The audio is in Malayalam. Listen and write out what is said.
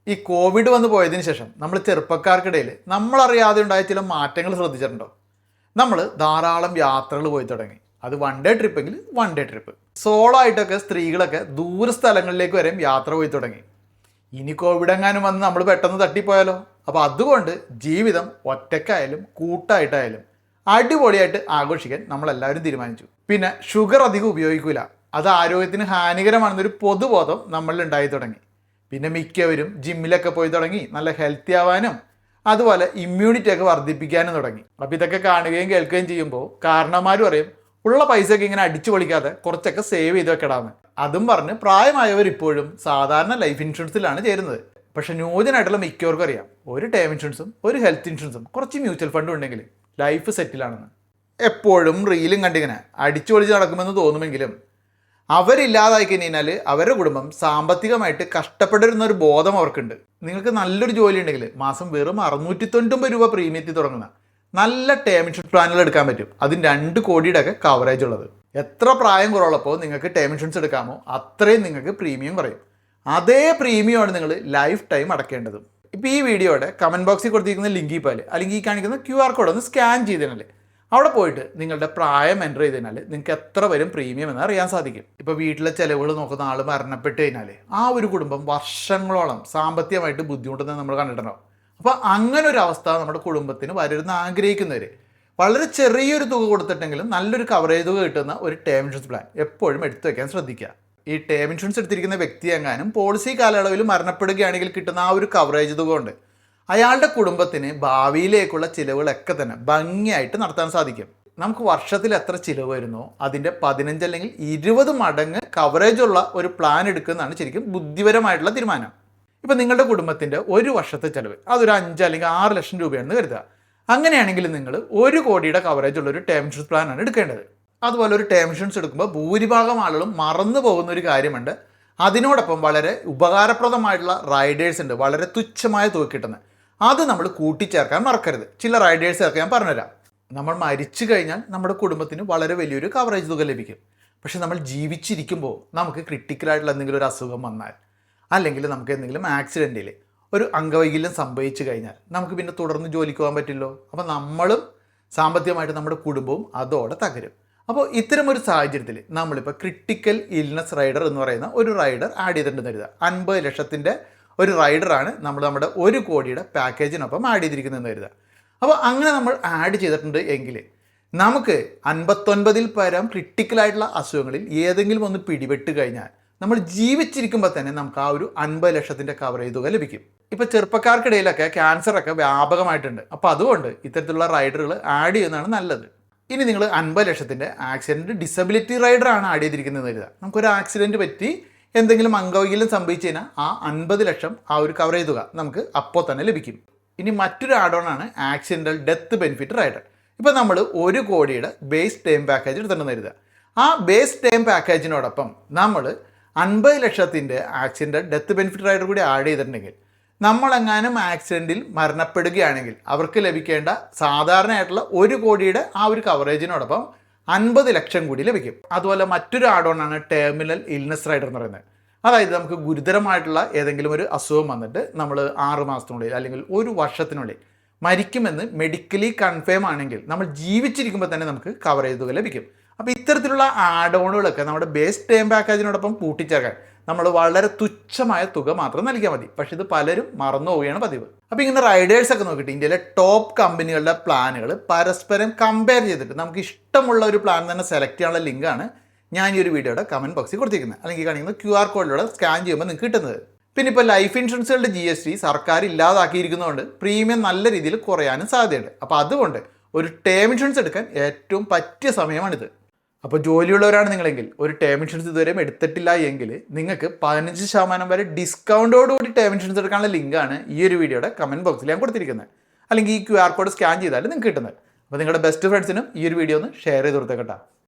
ഈ കോവിഡ് വന്നു പോയതിന് ശേഷം നമ്മൾ ചെറുപ്പക്കാർക്കിടയിൽ നമ്മളറിയാതെ ഉണ്ടായ ചില മാറ്റങ്ങൾ ശ്രദ്ധിച്ചിട്ടുണ്ടോ? നമ്മൾ ധാരാളം യാത്രകൾ പോയി തുടങ്ങി. അത് വൺ ഡേ ട്രിപ്പെങ്കിൽ വൺ ഡേ ട്രിപ്പ്, സോളോ ആയിട്ടൊക്കെ സ്ത്രീകളൊക്കെ ദൂര സ്ഥലങ്ങളിലേക്ക് വരെയും യാത്ര പോയി തുടങ്ങി. ഇനി കോവിഡ് എങ്ങാനും വന്ന് നമ്മൾ പെട്ടെന്ന് തട്ടിപ്പോയാലോ? അപ്പോൾ അതുകൊണ്ട് ജീവിതം ഒറ്റക്കായാലും കൂട്ടായിട്ടായാലും അടിപൊളിയായിട്ട് ആഘോഷിക്കാൻ നമ്മളെല്ലാവരും തീരുമാനിച്ചു. പിന്നെ ഷുഗർ അധികം ഉപയോഗിക്കില്ല, അത് ആരോഗ്യത്തിന് ഹാനികരമാണെന്നൊരു പൊതുബോധം നമ്മളിൽ ഉണ്ടായി തുടങ്ങി. പിന്നെ മിക്കവരും ജിമ്മിലൊക്കെ പോയി തുടങ്ങി, നല്ല ഹെൽത്തി ആവാനും അതുപോലെ ഇമ്മ്യൂണിറ്റി ഒക്കെ വർദ്ധിപ്പിക്കാനും തുടങ്ങി. അപ്പോൾ ഇതൊക്കെ കാണുകയും കേൾക്കുകയും ചെയ്യുമ്പോൾ കാരണന്മാർ പറയും, ഉള്ള പൈസയൊക്കെ ഇങ്ങനെ അടിച്ചു പൊളിക്കാതെ കുറച്ചൊക്കെ സേവ് ചെയ്ത് വെക്കടാന്ന്. അതും പറഞ്ഞ് പ്രായമായവർ ഇപ്പോഴും സാധാരണ ലൈഫ് ഇൻഷുറൻസിലാണ് ചേരുന്നത്. പക്ഷെ ന്യൂജനായിട്ടുള്ള മിക്കവർക്കും അറിയാം, ഒരു ടേം ഇൻഷുറൻസും ഒരു ഹെൽത്ത് ഇൻഷുറൻസും കുറച്ച് മ്യൂച്വൽ ഫണ്ടും ഉണ്ടെങ്കിൽ ലൈഫ് സെറ്റിലാണെന്ന്. എപ്പോഴും റീലും കണ്ടിങ്ങനെ അടിച്ചു പൊളിച്ച് നടക്കുമെന്ന് തോന്നുമെങ്കിലും അവരില്ലാതായി കഴിഞ്ഞാൽ അവരുടെ കുടുംബം സാമ്പത്തികമായിട്ട് കഷ്ടപ്പെട്ടിരുന്ന ഒരു ബോധം അവർക്കുണ്ട്. നിങ്ങൾക്ക് നല്ലൊരു ജോലി ഉണ്ടെങ്കിൽ മാസം വെറും 690 രൂപ പ്രീമിയത്തിൽ തുടങ്ങുന്ന നല്ല ടേം ഇൻഷുറൻസ് പ്ലാനുകൾ എടുക്കാൻ പറ്റും. അതിന് 2 കോടിയുടെ ഒക്കെ കവറേജ് ഉള്ളത്. എത്ര പ്രായം കുറവുള്ളപ്പോൾ നിങ്ങൾക്ക് ടേം ഇൻഷുറൻസ് എടുക്കാമോ അത്രയും നിങ്ങൾക്ക് പ്രീമിയം കുറയും. അതേ പ്രീമിയമാണ് നിങ്ങൾ ലൈഫ് ടൈം അടക്കേണ്ടത്. ഇപ്പോൾ ഈ വീഡിയോയുടെ കമൻറ്റ് ബോക്സിൽ കൊടുത്തിരിക്കുന്ന ലിങ്കിൽ പോലെ അല്ലെങ്കിൽ ഈ കാണിക്കുന്ന QR കോഡ് ഒന്ന് സ്കാൻ ചെയ്തതിനാൽ അവിടെ പോയിട്ട് നിങ്ങളുടെ പ്രായം എൻ്റർ ചെയ്തതിനാൽ നിങ്ങൾക്ക് എത്ര വരും പ്രീമിയം എന്ന് അറിയാൻ സാധിക്കും. ഇപ്പോൾ വീട്ടിലെ ചിലവുകൾ നോക്കുന്ന ആൾ മരണപ്പെട്ട് കഴിഞ്ഞാൽ ആ ഒരു കുടുംബം വർഷങ്ങളോളം സാമ്പത്തികമായിട്ട് ബുദ്ധിമുട്ടുന്നത് നമ്മൾ കണ്ടിട്ടുണ്ടാവും. അപ്പോൾ അങ്ങനെ ഒരു അവസ്ഥ നമ്മുടെ കുടുംബത്തിന് വരരുതെന്ന് ആഗ്രഹിക്കുന്നവർ വളരെ ചെറിയൊരു തുക കൊടുത്തിട്ടെങ്കിലും നല്ലൊരു കവറേജ് തുക കിട്ടുന്ന ഒരു ടേം ഇൻഷുറൻസ് പ്ലാൻ എപ്പോഴും എടുത്തു വയ്ക്കാൻ ശ്രദ്ധിക്കുക. ഈ ടേം ഇൻഷുറൻസ് എടുത്തിരിക്കുന്ന വ്യക്തി എങ്ങാനും പോളിസി കാലയളവിൽ മരണപ്പെടുകയാണെങ്കിൽ കിട്ടുന്ന ആ ഒരു കവറേജ് തുക കൊണ്ട് അയാളുടെ കുടുംബത്തിന് ഭാവിയിലേക്കുള്ള ചിലവുകളൊക്കെ തന്നെ ഭംഗിയായിട്ട് നടത്താൻ സാധിക്കും. നമുക്ക് വർഷത്തിൽ എത്ര ചിലവ് വരുന്നോ അതിൻ്റെ 15 അല്ലെങ്കിൽ 20 മടങ്ങ് കവറേജ് ഉള്ള ഒരു പ്ലാൻ എടുക്കുന്നതാണ് ശരിക്കും ബുദ്ധിപരമായിട്ടുള്ള തീരുമാനം. ഇപ്പം നിങ്ങളുടെ കുടുംബത്തിൻ്റെ ഒരു വർഷത്തെ ചിലവ് അതൊരു 5 അല്ലെങ്കിൽ 6 ലക്ഷം രൂപയാണെന്ന് കരുതുക. അങ്ങനെയാണെങ്കിൽ നിങ്ങൾ 1 കോടിയുടെ കവറേജ് ഉള്ള ഒരു ടേം ഇൻഷുറൻസ് പ്ലാനാണ് എടുക്കേണ്ടത്. അതുപോലെ ഒരു ടേം ഇൻഷുറൻസ് എടുക്കുമ്പോൾ ഭൂരിഭാഗം ആളുകളും മറന്നു പോകുന്ന ഒരു കാര്യമുണ്ട്. അതിനോടൊപ്പം വളരെ ഉപകാരപ്രദമായിട്ടുള്ള റൈഡേഴ്സ് ഉണ്ട്, വളരെ തുച്ഛമായ തുക കിട്ടുന്നത്. അത് നമ്മൾ കൂട്ടിച്ചേർക്കാൻ മറക്കരുത്. ചില റൈഡേഴ്സൊക്കെ ഞാൻ പറഞ്ഞുതരാം. നമ്മൾ മരിച്ചു കഴിഞ്ഞാൽ നമ്മുടെ കുടുംബത്തിന് വളരെ വലിയൊരു കവറേജ് തുക ലഭിക്കും. പക്ഷെ നമ്മൾ ജീവിച്ചിരിക്കുമ്പോൾ നമുക്ക് ക്രിട്ടിക്കലായിട്ടുള്ള എന്തെങ്കിലും ഒരു അസുഖം വന്നാൽ അല്ലെങ്കിൽ നമുക്ക് എന്തെങ്കിലും ആക്സിഡൻറ്റിൽ ഒരു അംഗവൈകല്യം സംഭവിച്ചു കഴിഞ്ഞാൽ നമുക്ക് പിന്നെ തുടർന്ന് ജോലിക്ക് പോകാൻ പറ്റില്ലോ. അപ്പോൾ നമ്മളും സാമ്പത്തികമായിട്ട് നമ്മുടെ കുടുംബവും അതോടെ തകരും. അപ്പോൾ ഇത്തരമൊരു സാഹചര്യത്തിൽ നമ്മളിപ്പോൾ ക്രിട്ടിക്കൽ ഇൽനെസ് റൈഡർ എന്ന് പറയുന്ന ഒരു റൈഡർ ആഡ് ചെയ്തിട്ടുണ്ടെന്ന് കരുതുക. 50 ലക്ഷത്തിൻ്റെ ഒരു റൈഡറാണ് നമ്മൾ നമ്മുടെ 1 കോടിയുടെ പാക്കേജിനൊപ്പം ആഡ് ചെയ്തിരിക്കുന്നതെന്ന് കരുതുക. അപ്പോൾ അങ്ങനെ നമ്മൾ ആഡ് ചെയ്തിട്ടുണ്ട് എങ്കിൽ നമുക്ക് 59 പരം ക്രിട്ടിക്കലായിട്ടുള്ള അസുഖങ്ങളിൽ ഏതെങ്കിലും ഒന്ന് പിടിപെട്ട് കഴിഞ്ഞാൽ നമ്മൾ ജീവിച്ചിരിക്കുമ്പോൾ തന്നെ നമുക്ക് ആ ഒരു 50 ലക്ഷത്തിൻ്റെ കവറേജ് തുക ലഭിക്കും. ഇപ്പോൾ ചെറുപ്പക്കാർക്കിടയിലൊക്കെ ക്യാൻസറൊക്കെ വ്യാപകമായിട്ടുണ്ട്. അപ്പോൾ അതുകൊണ്ട് ഇത്തരത്തിലുള്ള റൈഡറുകൾ ആഡ് ചെയ്യുന്നതാണ് നല്ലത്. ഇനി നിങ്ങൾ 50 ലക്ഷത്തിൻ്റെ ആക്സിഡൻറ്റ് ഡിസബിലിറ്റി റൈഡറാണ് ആഡ് ചെയ്തിരിക്കുന്നതെന്ന് കരുതുക. നമുക്കൊരു ആക്സിഡൻറ്റ് പറ്റി എന്തെങ്കിലും അംഗവൈകല്യം സംഭവിച്ചു കഴിഞ്ഞാൽ ആ 50 ലക്ഷം ആ ഒരു കവറേജ് തുക നമുക്ക് അപ്പോൾ തന്നെ ലഭിക്കും. ഇനി മറ്റൊരു ആഡ് ഓൺ ആണ് ആക്സിഡൻ്റൽ ഡെത്ത് ബെനിഫിറ്റ് റൈഡർ. ഇപ്പോൾ നമ്മൾ 1 കോടിയുടെ ബേസ് ടേം പാക്കേജ് എടുത്തിട്ടുണ്ടെന്ന് കരുതുക. ആ ബേസ് ടേം പാക്കേജിനോടൊപ്പം നമ്മൾ 50 ലക്ഷത്തിൻ്റെ ആക്സിഡൻ്റൽ ഡെത്ത് ബെനിഫിറ്റ് റൈഡർ കൂടി ആഡ് ചെയ്തിട്ടുണ്ടെങ്കിൽ നമ്മളെങ്ങാനും ആക്സിഡൻറ്റിൽ മരണപ്പെടുകയാണെങ്കിൽ അവർക്ക് ലഭിക്കേണ്ട സാധാരണയായിട്ടുള്ള 1 കോടിയുടെ ആ ഒരു കവറേജിനോടൊപ്പം 50 ലക്ഷം കൂടി ലഭിക്കും. അതുപോലെ മറ്റൊരു ആഡ് ഓൺ ആണ് ടേർമിനൽ ഇൽനെസ് റൈഡർ എന്ന് പറയുന്നത്. അതായത് നമുക്ക് ഗുരുതരമായിട്ടുള്ള ഏതെങ്കിലും ഒരു അസുഖം വന്നിട്ട് നമ്മൾ 6 മാസത്തിനുള്ളിൽ അല്ലെങ്കിൽ 1 വർഷത്തിനുള്ളിൽ മരിക്കുമെന്ന് മെഡിക്കലി കൺഫേം ആണെങ്കിൽ നമ്മൾ ജീവിച്ചിരിക്കുമ്പോൾ തന്നെ നമുക്ക് കവറേജ് തുക ലഭിക്കും. അപ്പോൾ ഇത്തരത്തിലുള്ള ആഡ് ഓണുകളൊക്കെ നമ്മുടെ ബേസ് ടേം പാക്കേജിനോടൊപ്പം കൂട്ടിച്ചേർക്കാൻ നമ്മൾ വളരെ തുച്ഛമായ തുക മാത്രം നൽകിയാൽ മതി. പക്ഷേ ഇത് പലരും മറന്നു പോവുകയാണ് പതിവ്. അപ്പോൾ ഇങ്ങനെ റൈഡേഴ്സൊക്കെ നോക്കിയിട്ട് ഇന്ത്യയിലെ ടോപ്പ് കമ്പനികളുടെ പ്ലാനുകൾ പരസ്പരം കമ്പയർ ചെയ്തിട്ട് നമുക്ക് ഇഷ്ടമുള്ള ഒരു പ്ലാൻ തന്നെ സെലക്ട് ചെയ്യാനുള്ള ലിങ്കാണ് ഞാൻ ഈ ഒരു വീഡിയോയുടെ കമൻറ്റ് ബോക്സിൽ കൊടുത്തിരിക്കുന്നത്. അല്ലെങ്കിൽ കാണിക്കുന്ന QR കോഡിലൂടെ സ്കാൻ ചെയ്യുമ്പോൾ നിങ്ങൾക്ക് കിട്ടുന്നത്. പിന്നെ ഇപ്പോൾ ലൈഫ് ഇൻഷുറൻസുകളുടെ GST സർക്കാർ ഇല്ലാതാക്കിയിരിക്കുന്നതുകൊണ്ട് പ്രീമിയം നല്ല രീതിയിൽ കുറയാനും സാധ്യതയുണ്ട്. അപ്പോൾ അതുകൊണ്ട് ഒരു ടേം ഇൻഷുറൻസ് എടുക്കാൻ ഏറ്റവും പറ്റിയ സമയമാണിത്. അപ്പോൾ ജോലിയുള്ളവരാണ് നിങ്ങളെങ്കിൽ ഒരു ടേം ഇൻഷുറൻസ് ഇതുവരെയും എടുത്തിട്ടില്ല എങ്കിൽ നിങ്ങൾക്ക് 15% വരെ ഡിസ്കൗണ്ടോടുകൂടി ടേം ഇൻഷുറൻസ് എടുക്കാനുള്ള ലിങ്കാണ് ഈ ഒരു വീഡിയോയുടെ കമൻറ്റ് ബോക്സിൽ ഞാൻ കൊടുത്തിരിക്കുന്നത്. അല്ലെങ്കിൽ ഈ QR കോഡ് സ്കാൻ ചെയ്താൽ നിങ്ങൾക്ക് കിട്ടുന്നത്. അപ്പോൾ നിങ്ങളുടെ ബെസ്റ്റ് ഫ്രണ്ട്സിനും ഈ ഒരു വീഡിയോ ഒന്ന് ഷെയർ ചെയ്ത് കൊടുത്തേക്കട്ടെ.